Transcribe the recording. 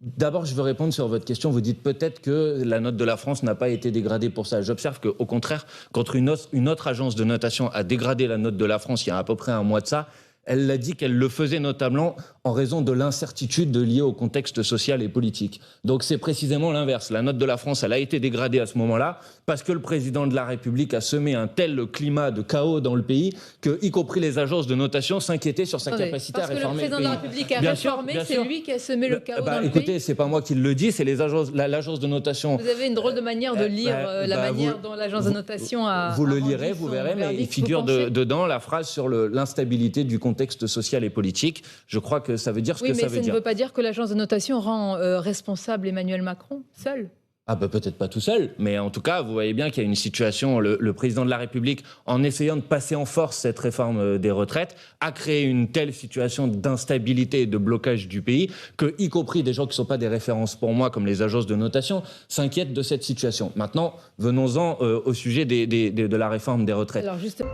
D'abord, je veux répondre sur votre question. Vous dites peut-être que la note de la France n'a pas été dégradée pour ça. J'observe qu'au contraire, quand une autre agence de notation a dégradé la note de la France il y a à peu près un mois de ça, elle l'a dit qu'elle le faisait notamment en raison de l'incertitude liée au contexte social et politique. Donc c'est précisément l'inverse. La note de la France, elle a été dégradée à ce moment-là parce que le président de la République a semé un tel climat de chaos dans le pays que, y compris les agences de notation, s'inquiétaient sur sa capacité à réformer le pays. Parce que le président de la République a réformé, c'est lui qui a semé le chaos dans le écoutez, pays. c'est pas moi qui le dis, c'est l'agence de notation. Vous avez une drôle de manière de lire manière dont l'agence de notation a. Vous le lirez, vous verrez, mais il figure dedans la phrase sur l'instabilité du contexte social et politique. Je crois que ça veut dire ce que ça veut dire. Oui, mais ça ne veut pas dire que l'agence de notation rend responsable Emmanuel Macron seul. Ah bah peut-être pas tout seul, mais en tout cas, vous voyez bien qu'il y a une situation, le président de la République, en essayant de passer en force cette réforme des retraites, a créé une telle situation d'instabilité et de blocage du pays que, y compris des gens qui ne sont pas des références pour moi, comme les agences de notation, s'inquiètent de cette situation. Maintenant, venons-en au sujet de la réforme des retraites. Alors justement...